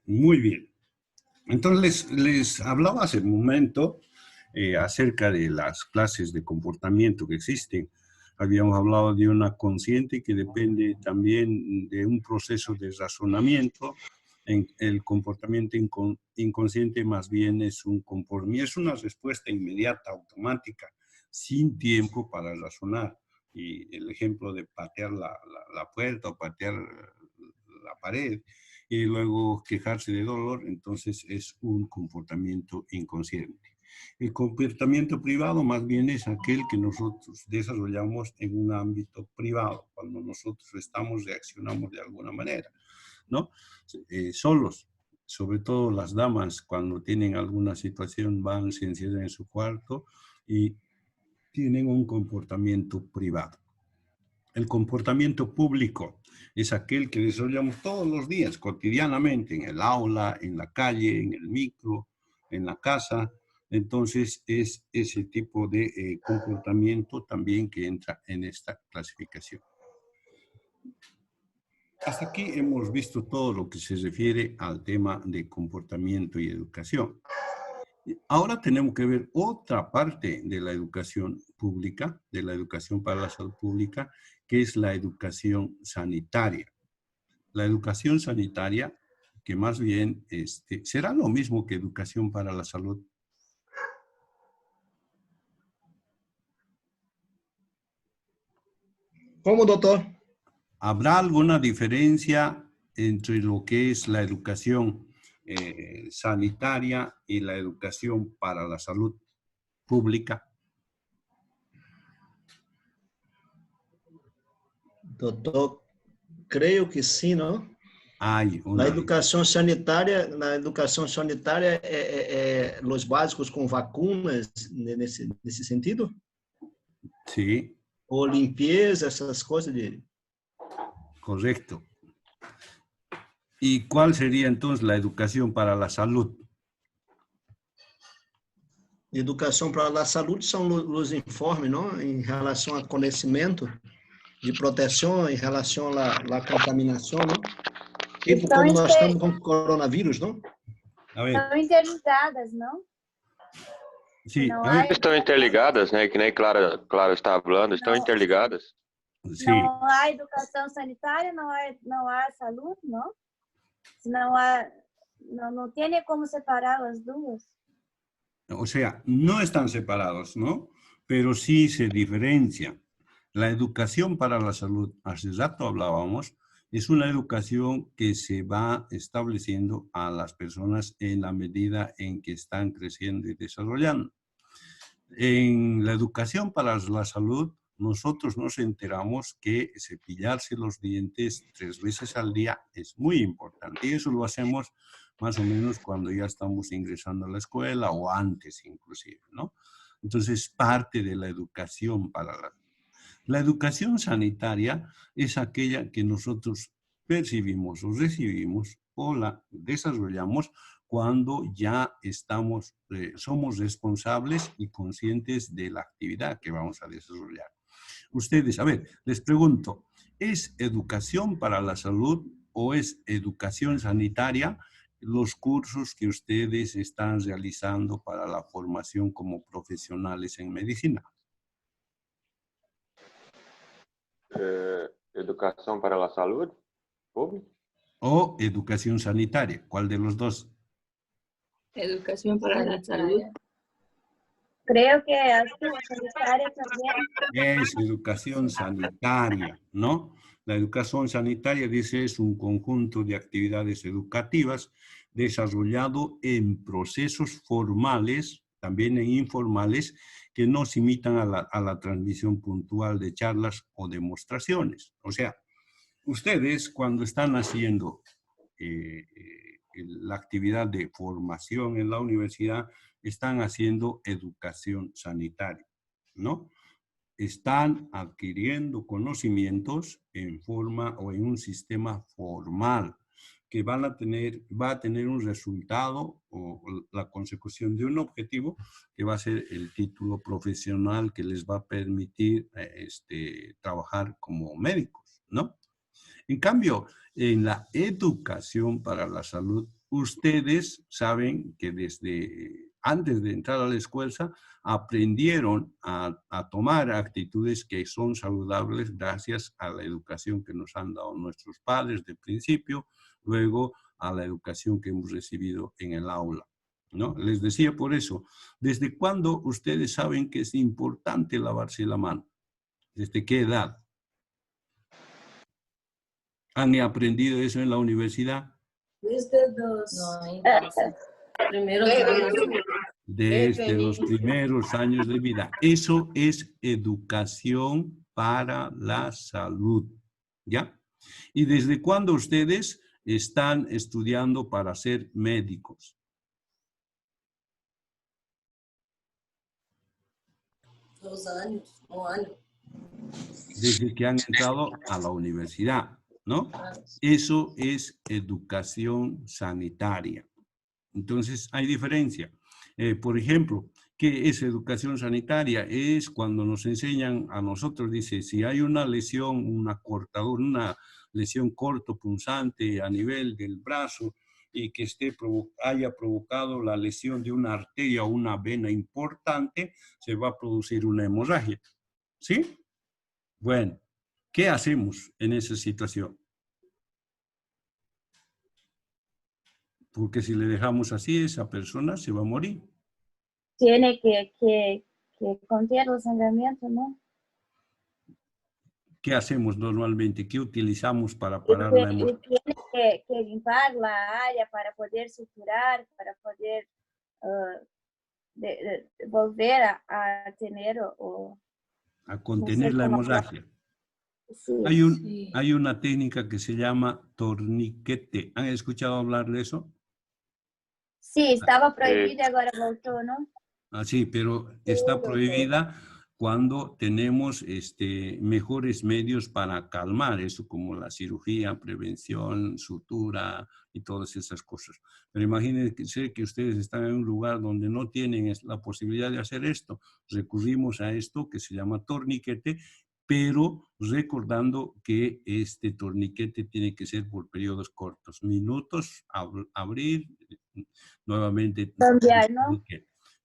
Muy bien. Entonces, les hablaba hace un momento acerca de las clases de comportamiento que existen. Habíamos hablado de una consciente que depende también de un proceso de razonamiento. El comportamiento inconsciente más bien es un comportamiento, es una respuesta inmediata, automática, sin tiempo para razonar. Y el ejemplo de patear la puerta o patear la pared y luego quejarse de dolor, entonces es un comportamiento inconsciente. El comportamiento privado más bien es aquel que nosotros desarrollamos en un ámbito privado, cuando nosotros reaccionamos de alguna manera, ¿no? Solos, sobre todo las damas, cuando tienen alguna situación, van, se encierran en su cuarto y tienen un comportamiento privado. El comportamiento público es aquel que desarrollamos todos los días, cotidianamente, en el aula, en la calle, en el micro, en la casa. Entonces, es ese tipo de comportamiento también que entra en esta clasificación. Hasta aquí hemos visto todo lo que se refiere al tema de comportamiento y educación. Ahora tenemos que ver otra parte de la educación pública, de la educación para la salud pública, que es la educación sanitaria. La educación sanitaria, que más bien será lo mismo que educación para la salud. ¿Cómo, doctor? ¿Habrá alguna diferencia entre lo que es la educación sanitaria y la educación para la salud pública? Doctor, creo que sí, ¿no? Hay La una educación sanitaria, los básicos con vacunas, nesse sentido? sí, Ou limpieza, essas coisas de... correcto. ¿Y cuál sería entonces la educación para la salud? Educação para a saúde são os informes, não? Em relação a conhecimento de proteção, em relação à contaminação, não? Tipo como nós estamos com o coronavírus, não? A ver. Estão interligadas, não? Sí, Não a ver. Estão interligadas, né? Que nem Clara está falando, estão interligadas. Sí. Não há educação sanitária, não há saúde, não? Se não tem como separar as duas. O sea, no están separados, ¿no? Pero sí se diferencian. La educación para la salud, hace rato hablábamos, es una educación que se va estableciendo a las personas en la medida en que están creciendo y desarrollando. En la educación para la salud, nosotros nos enteramos que cepillarse los dientes 3 veces al día es muy importante. Y eso lo hacemos más o menos cuando ya estamos ingresando a la escuela o antes inclusive, ¿no? Entonces, parte de la educación para la educación sanitaria es aquella que nosotros percibimos o recibimos o la desarrollamos cuando ya somos responsables y conscientes de la actividad que vamos a desarrollar. Ustedes, a ver, les pregunto, ¿es educación para la salud o es educación sanitaria los cursos que ustedes están realizando para la formación como profesionales en medicina? Educação para a saúde pública. ¿O educación sanitaria? ¿Cuál de los dos? Educación para la salud. Creo que sanitaria también. Es educación sanitaria, ¿no? La educación sanitaria, dice, es un conjunto de actividades educativas desarrollado en procesos formales, también en informales, que no se imitan a la transmisión puntual de charlas o demostraciones. O sea, ustedes cuando están haciendo la actividad de formación en la universidad, están haciendo educación sanitaria, ¿no? Están adquiriendo conocimientos en forma o en un sistema formal que va a tener un resultado o la consecución de un objetivo que va a ser el título profesional que les va a permitir trabajar como médicos, ¿no? En cambio, en la educación para la salud, ustedes saben que desde antes de entrar a la escuela aprendieron a tomar actitudes que son saludables gracias a la educación que nos han dado nuestros padres de principio, luego a la educación que hemos recibido en el aula, ¿no? Les decía por eso, ¿desde cuándo ustedes saben que es importante lavarse la mano? ¿Desde qué edad? ¿Han aprendido eso en la universidad? Desde los primeros años. Desde los primeros años de vida. Eso es educación para la salud, ¿ya? ¿Y desde cuándo ustedes están estudiando para ser médicos? Un año. Desde que han entrado a la universidad, ¿no? Eso es educación sanitaria. Entonces, hay diferencia. Por ejemplo, ¿qué es educación sanitaria? Es cuando nos enseñan a nosotros, dice, si hay una lesión, una cortadura, una lesión cortopunzante a nivel del brazo y que haya provocado la lesión de una arteria o una vena importante, se va a producir una hemorragia. ¿Sí? Bueno, ¿qué hacemos en esa situación? Porque si le dejamos así, esa persona se va a morir. Tiene que contener el sangramiento, ¿no? ¿Qué hacemos normalmente? ¿Qué utilizamos para Y parar la hemorragia? tiene que limpiar la área para poder suturar, para poder volver a tener A contener la hemorragia. Sí. Hay una técnica que se llama torniquete. ¿Han escuchado hablar de eso? Sí, estaba prohibida, ahora voltó, ¿no? Sí, pero está prohibida cuando tenemos mejores medios para calmar eso, como la cirugía, prevención, sutura y todas esas cosas. Pero imagínense que ustedes están en un lugar donde no tienen la posibilidad de hacer esto. Recurrimos a esto que se llama torniquete, pero recordando que este torniquete tiene que ser por periodos cortos, minutos, abrir, nuevamente. Cambiar, ¿no?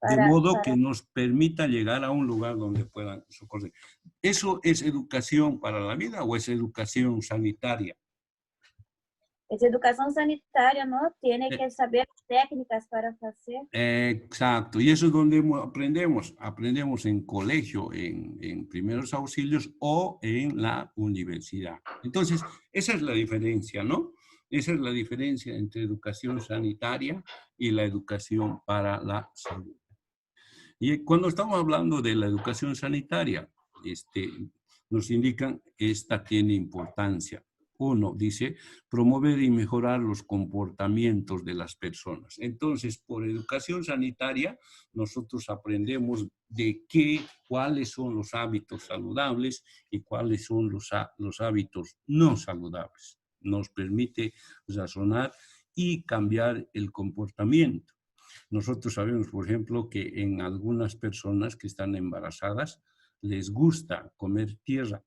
De modo que nos permita llegar a un lugar donde puedan socorrer. ¿Eso es educación para la vida o es educación sanitaria? Es educación sanitaria, ¿no? Tiene que saber técnicas para hacer. Exacto, y eso es donde aprendemos. Aprendemos en colegio, en primeros auxilios o en la universidad. Entonces, esa es la diferencia, ¿no? Esa es la diferencia entre educación sanitaria y la educación para la salud. Y cuando estamos hablando de la educación sanitaria, nos indican que esta tiene importancia. Uno, dice, promover y mejorar los comportamientos de las personas. Entonces, por educación sanitaria, nosotros aprendemos de cuáles son los hábitos saludables y cuáles son los hábitos no saludables. Nos permite razonar y cambiar el comportamiento. Nosotros sabemos, por ejemplo, que en algunas personas que están embarazadas les gusta comer tierra.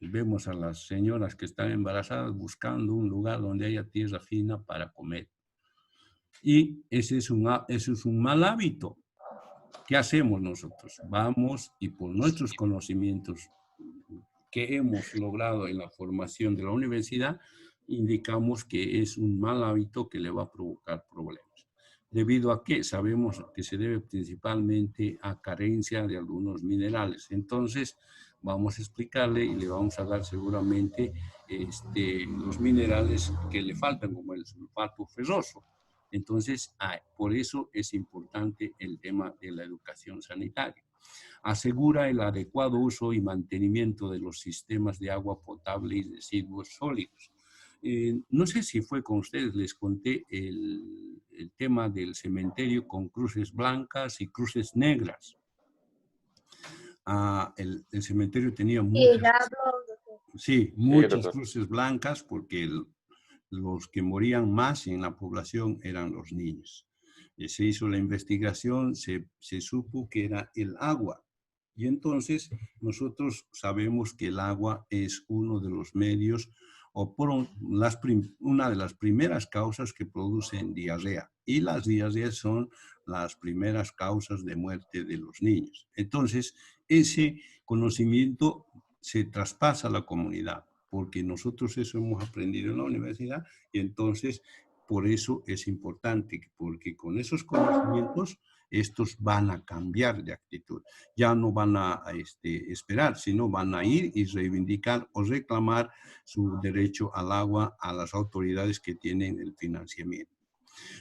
Vemos a las señoras que están embarazadas buscando un lugar donde haya tierra fina para comer. Y ese es un mal hábito. ¿Qué hacemos nosotros? Vamos y por nuestros conocimientos que hemos logrado en la formación de la universidad, indicamos que es un mal hábito que le va a provocar problemas. ¿Debido a qué? Sabemos que se debe principalmente a carencia de algunos minerales. Entonces, vamos a explicarle y le vamos a dar seguramente los minerales que le faltan, como el sulfato ferroso. Entonces, por eso es importante el tema de la educación sanitaria. Asegura el adecuado uso y mantenimiento de los sistemas de agua potable y residuos sólidos. No sé si fue con ustedes, les conté el tema del cementerio con cruces blancas y cruces negras. El cementerio tenía muchas cruces blancas porque los que morían más en la población eran los niños. Se hizo la investigación, se supo que era el agua. Y entonces nosotros sabemos que el agua es uno de los medios o por una de las primeras causas que producen diarrea. Y las diarreas son las primeras causas de muerte de los niños. Entonces, ese conocimiento se traspasa a la comunidad, porque nosotros eso hemos aprendido en la universidad y entonces por eso es importante, porque con esos conocimientos estos van a cambiar de actitud. Ya no van a esperar, sino van a ir y reivindicar o reclamar su derecho al agua a las autoridades que tienen el financiamiento.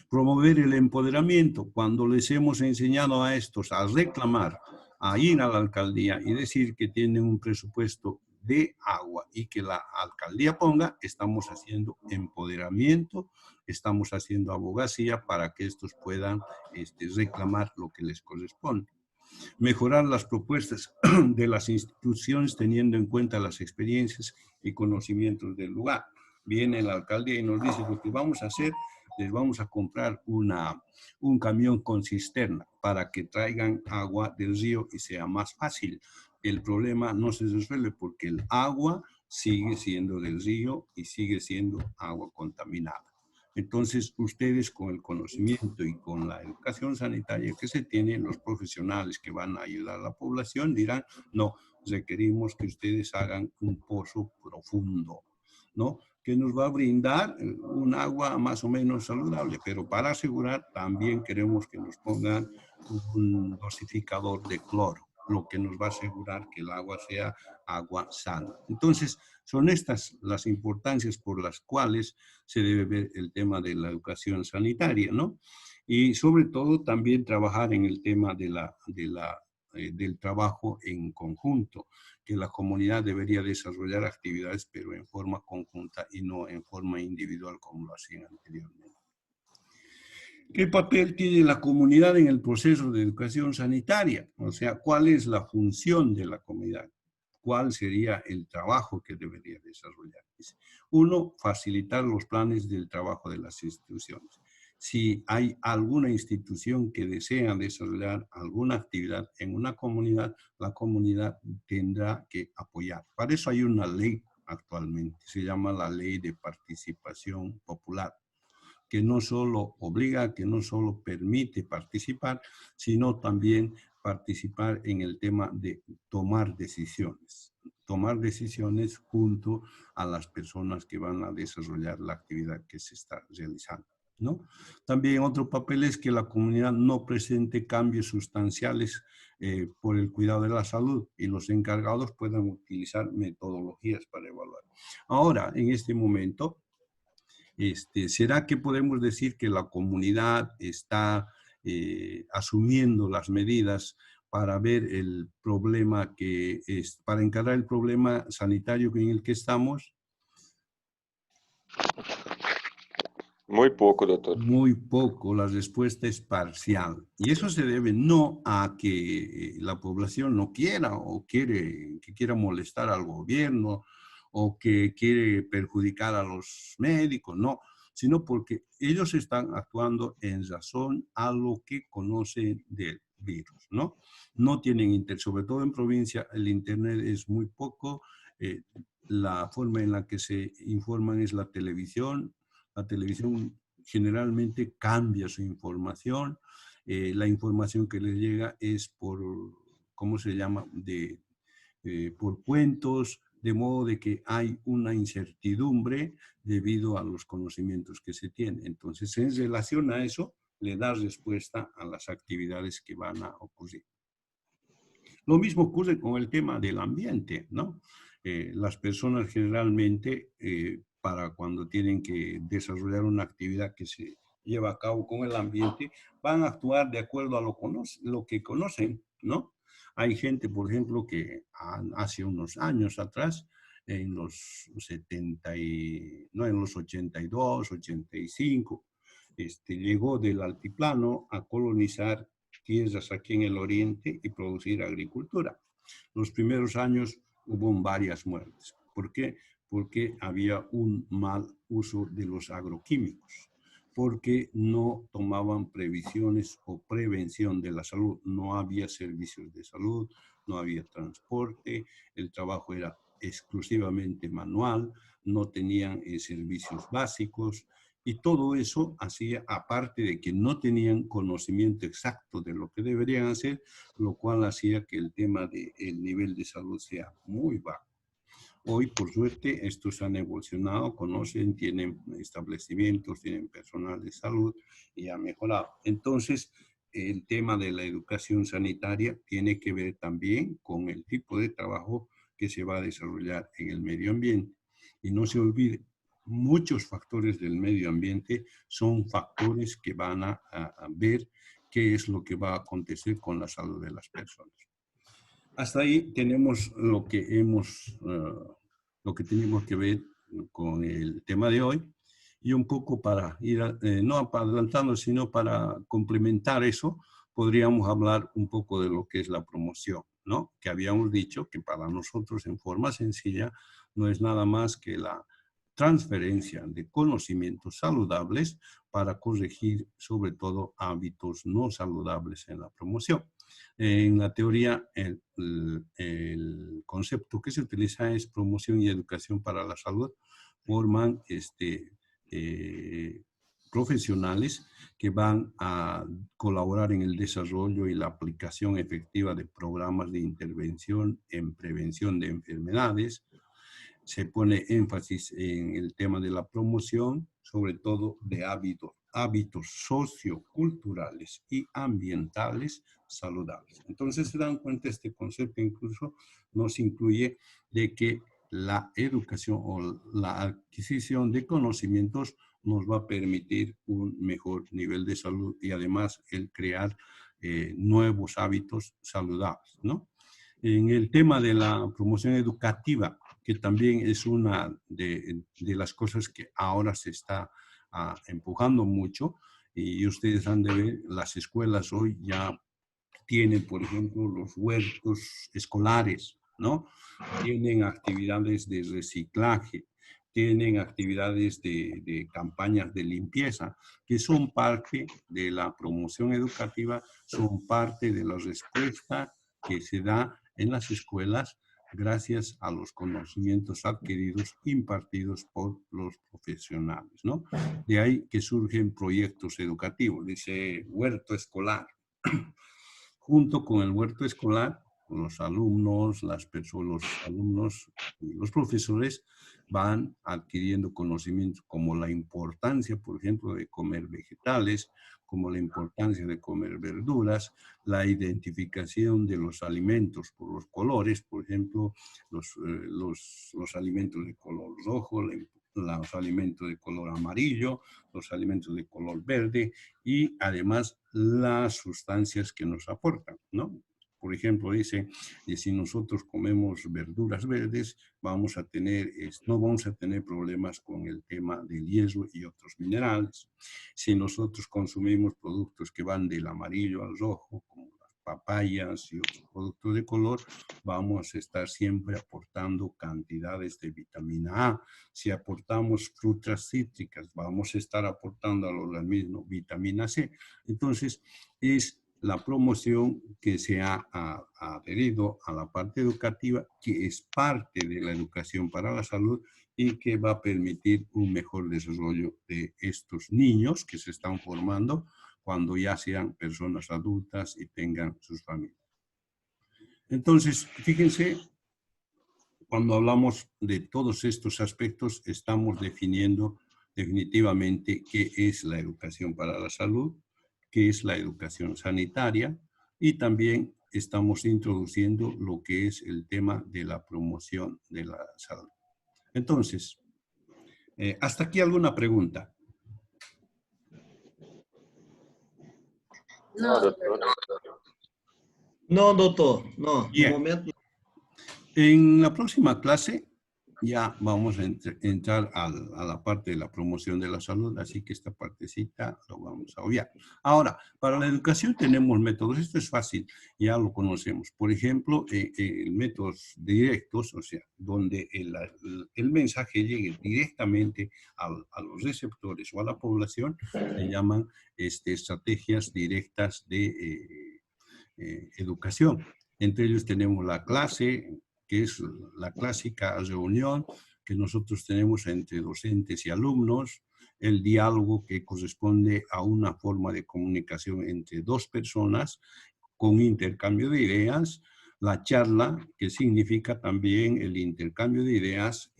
Promover el empoderamiento. Cuando les hemos enseñado a estos a reclamar, a ir a la alcaldía y decir que tienen un presupuesto de agua y que la alcaldía ponga, estamos haciendo empoderamiento, estamos haciendo abogacía para que estos puedan reclamar lo que les corresponde. Mejorar las propuestas de las instituciones teniendo en cuenta las experiencias y conocimientos del lugar. Viene la alcaldía y nos dice lo que vamos a hacer, les vamos a comprar un camión con cisterna para que traigan agua del río y sea más fácil. El problema no se resuelve porque el agua sigue siendo del río y sigue siendo agua contaminada. Entonces, ustedes con el conocimiento y con la educación sanitaria que se tienen, los profesionales que van a ayudar a la población dirán, no, requerimos que ustedes hagan un pozo profundo, ¿no? Que nos va a brindar un agua más o menos saludable, pero para asegurar también queremos que nos pongan un dosificador de cloro, lo que nos va a asegurar que el agua sea agua sana. Entonces, son estas las importancias por las cuales se debe ver el tema de la educación sanitaria, ¿no? Y sobre todo también trabajar en el tema del trabajo en conjunto, que la comunidad debería desarrollar actividades, pero en forma conjunta y no en forma individual como lo hacían anteriormente. ¿Qué papel tiene la comunidad en el proceso de educación sanitaria? O sea, ¿cuál es la función de la comunidad? ¿Cuál sería el trabajo que debería desarrollar? Uno, facilitar los planes del trabajo de las instituciones. Si hay alguna institución que desea desarrollar alguna actividad en una comunidad, la comunidad tendrá que apoyar. Para eso hay una ley actualmente, se llama la Ley de Participación Popular, que no solo obliga, que no solo permite participar, sino también participar en el tema de tomar decisiones junto a las personas que van a desarrollar la actividad que se está realizando, ¿no? También otro papel es que la comunidad no presente cambios sustanciales por el cuidado de la salud y los encargados puedan utilizar metodologías para evaluar. Ahora, en este momento, ¿será que podemos decir que la comunidad está asumiendo las medidas para ver el problema para encarar el problema sanitario en el que estamos? Muy poco, doctor. Muy poco, la respuesta es parcial. Y eso se debe no a que la población no quiera o que quiera molestar al gobierno o que quiere perjudicar a los médicos, no, sino porque ellos están actuando en razón a lo que conocen del virus, ¿no? No tienen sobre todo en provincia, el internet es muy poco, la forma en la que se informan es la televisión generalmente cambia su información, la información que les llega es por, ¿cómo se llama?, por cuentos, de modo de que hay una incertidumbre debido a los conocimientos que se tienen. Entonces, en relación a eso, le da respuesta a las actividades que van a ocurrir. Lo mismo ocurre con el tema del ambiente, ¿no? Las personas generalmente, para cuando tienen que desarrollar una actividad que se lleva a cabo con el ambiente, van a actuar de acuerdo a lo que conocen, ¿no? Hay gente, por ejemplo, que hace unos años atrás, en los 82, 85, llegó del altiplano a colonizar tierras aquí en el oriente y producir agricultura. Los primeros años hubo varias muertes. ¿Por qué? Porque había un mal uso de los agroquímicos, porque no tomaban previsiones o prevención de la salud. No había servicios de salud, no había transporte, el trabajo era exclusivamente manual, no tenían servicios básicos, y todo eso hacía, aparte de que no tenían conocimiento exacto de lo que deberían hacer, lo cual hacía que el tema del nivel de salud sea muy bajo. Hoy, por suerte, estos han evolucionado, conocen, tienen establecimientos, tienen personal de salud y ha mejorado. Entonces, el tema de la educación sanitaria tiene que ver también con el tipo de trabajo que se va a desarrollar en el medio ambiente. Y no se olvide, muchos factores del medio ambiente son factores que van a ver qué es lo que va a acontecer con la salud de las personas. Hasta ahí tenemos lo que tenemos que ver con el tema de hoy, y un poco para ir, no adelantando, sino para complementar eso, podríamos hablar un poco de lo que es la promoción, ¿no? Que habíamos dicho que para nosotros en forma sencilla no es nada más que la transferencia de conocimientos saludables para corregir sobre todo hábitos no saludables en la promoción. En la teoría, el concepto que se utiliza es promoción y educación para la salud. Forman profesionales que van a colaborar en el desarrollo y la aplicación efectiva de programas de intervención en prevención de enfermedades. Se pone énfasis en el tema de la promoción, sobre todo de hábitos socioculturales y ambientales saludables. Entonces se dan cuenta, este concepto incluso nos incluye de que la educación o la adquisición de conocimientos nos va a permitir un mejor nivel de salud y además el crear nuevos hábitos saludables, ¿no? En el tema de la promoción educativa, que también es una de las cosas que ahora se está empujando mucho, y ustedes han de ver, las escuelas hoy ya tienen, por ejemplo, los huertos escolares, ¿no? Tienen actividades de reciclaje, tienen actividades de campañas de limpieza, que son parte de la promoción educativa, son parte de la respuesta que se da en las escuelas gracias a los conocimientos adquiridos, impartidos por los profesionales, ¿no? De ahí que surgen proyectos educativos, dice huerto escolar. Junto con el huerto escolar, los alumnos, los alumnos y los profesores van adquiriendo conocimientos como la importancia, por ejemplo, de comer vegetales, como la importancia de comer verduras, la identificación de los alimentos por los colores, por ejemplo, los alimentos de color rojo, los alimentos de color amarillo, los alimentos de color verde y además las sustancias que nos aportan, ¿no? Por ejemplo, dice, si nosotros comemos verduras verdes, no vamos a tener problemas con el tema del hierro y otros minerales. Si nosotros consumimos productos que van del amarillo al rojo, como las papayas y otros productos de color, vamos a estar siempre aportando cantidades de vitamina A. Si aportamos frutas cítricas, vamos a estar aportando al organismo vitamina C. Entonces, es la promoción que se ha adherido a la parte educativa, que es parte de la educación para la salud y que va a permitir un mejor desarrollo de estos niños que se están formando cuando ya sean personas adultas y tengan sus familias. Entonces, fíjense, cuando hablamos de todos estos aspectos, estamos definiendo definitivamente qué es la educación para la salud, qué es la educación sanitaria, y también estamos introduciendo lo que es el tema de la promoción de la salud. Entonces, ¿hasta aquí alguna pregunta? No, doctor. No, doctor, no, Bien. no momento. En la próxima clase ya vamos a entrar a la parte de la promoción de la salud, así que esta partecita lo vamos a obviar. Ahora, para la educación tenemos métodos, esto es fácil, ya lo conocemos. Por ejemplo, métodos directos, o sea, donde el mensaje llegue directamente a los receptores o a la población, se llaman estrategias directas de educación. Entre ellos tenemos la clase, que es la clásica reunión que nosotros tenemos entre docentes y alumnos, el diálogo que corresponde a una forma de comunicación entre dos personas con intercambio de ideas, la charla, que significa también el intercambio de ideas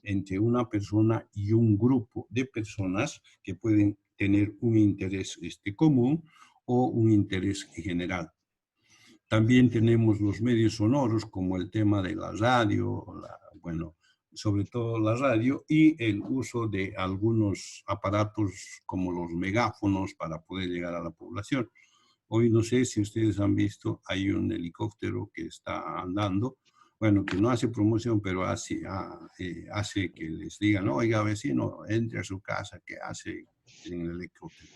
entre una persona y un grupo de personas que pueden tener un interés común o un interés general. También tenemos los medios sonoros, como el tema de la radio, bueno, sobre todo la radio, y el uso de algunos aparatos como los megáfonos para poder llegar a la población. Hoy no sé si ustedes han visto, hay un helicóptero que está andando, bueno, que no hace promoción, pero hace que les digan, no, oiga, vecino, entre a su casa, ¿qué hace en el helicóptero?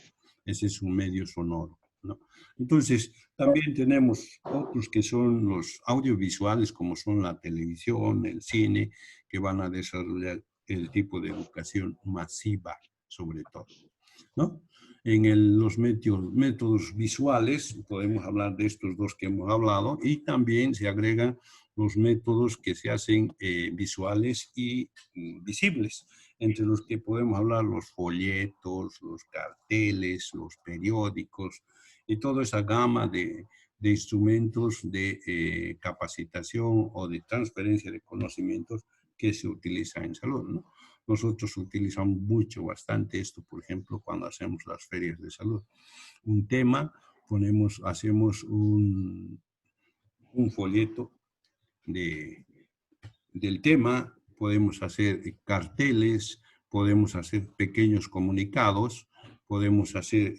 Ese es un medio sonoro, ¿no? Entonces, también tenemos otros que son los audiovisuales, como son la televisión, el cine, que van a desarrollar el tipo de educación masiva, sobre todo, ¿no? En los métodos visuales, podemos hablar de estos dos que hemos hablado, y también se agregan los métodos que se hacen visuales y visibles, entre los que podemos hablar los folletos, los carteles, los periódicos, y toda esa gama de instrumentos de capacitación o de transferencia de conocimientos que se utilizan en salud, ¿no? Nosotros utilizamos bastante esto, por ejemplo, cuando hacemos las ferias de salud. Un tema, hacemos un folleto del tema, podemos hacer carteles, podemos hacer pequeños comunicados, podemos hacer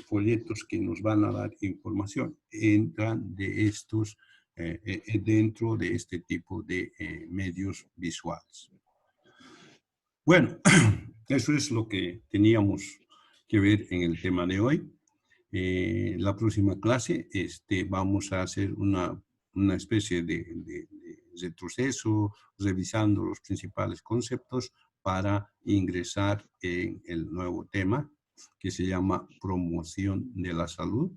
folletos que nos van a dar información. Entran de estos, dentro de este tipo de medios visuales. Bueno, eso es lo que teníamos que ver en el tema de hoy. La próxima clase vamos a hacer una especie de retroceso, revisando los principales conceptos para ingresar en el nuevo tema que se llama promoción de la salud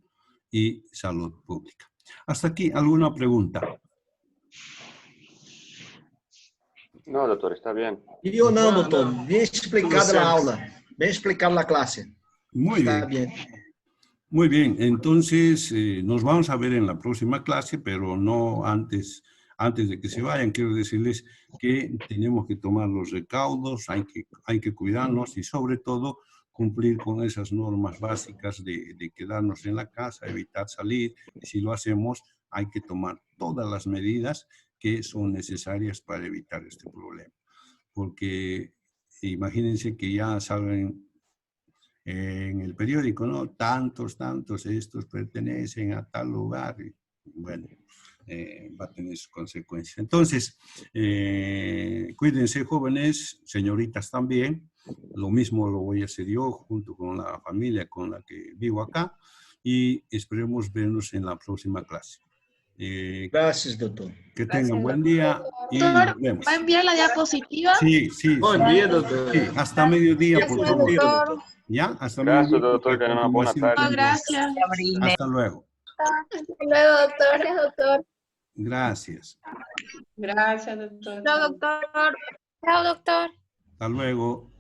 y salud pública. Hasta aquí, ¿alguna pregunta? No, doctor, está bien. Eu não, doutor. Bem explicada na aula. Bem explicada na clase. Muy Está bien. bien. Muy bien, entonces nos vamos a ver en la próxima clase, pero no antes de que se vayan. Quiero decirles que tenemos que tomar los recaudos, hay que cuidarnos y sobre todo cumplir con esas normas básicas de quedarnos en la casa, evitar salir. Y si lo hacemos, hay que tomar todas las medidas que son necesarias para evitar este problema. Porque imagínense que ya saben en el periódico, ¿no? Tantos, estos pertenecen a tal lugar. Y, bueno, va a tener sus consecuencias. Entonces, cuídense, jóvenes, señoritas también. Lo mismo lo voy a hacer yo junto con la familia con la que vivo acá. Y esperemos vernos en la próxima clase. Gracias, doctor. Que tengan buen día y Doctor, nos vemos. ¿va a enviar la diapositiva? Sí. Bom dia, doutor. Sí, hasta mediodía, por favor. Doctor. ¿Ya? Hasta Gracias, mediodía. doctor, que tenga una buena tarde. Ah, gracias. Hasta luego. Hasta luego, doctor. Gracias, doctor. Gracias. Gracias, doctor. Chao, doctor. Chao, doctor. Hasta luego.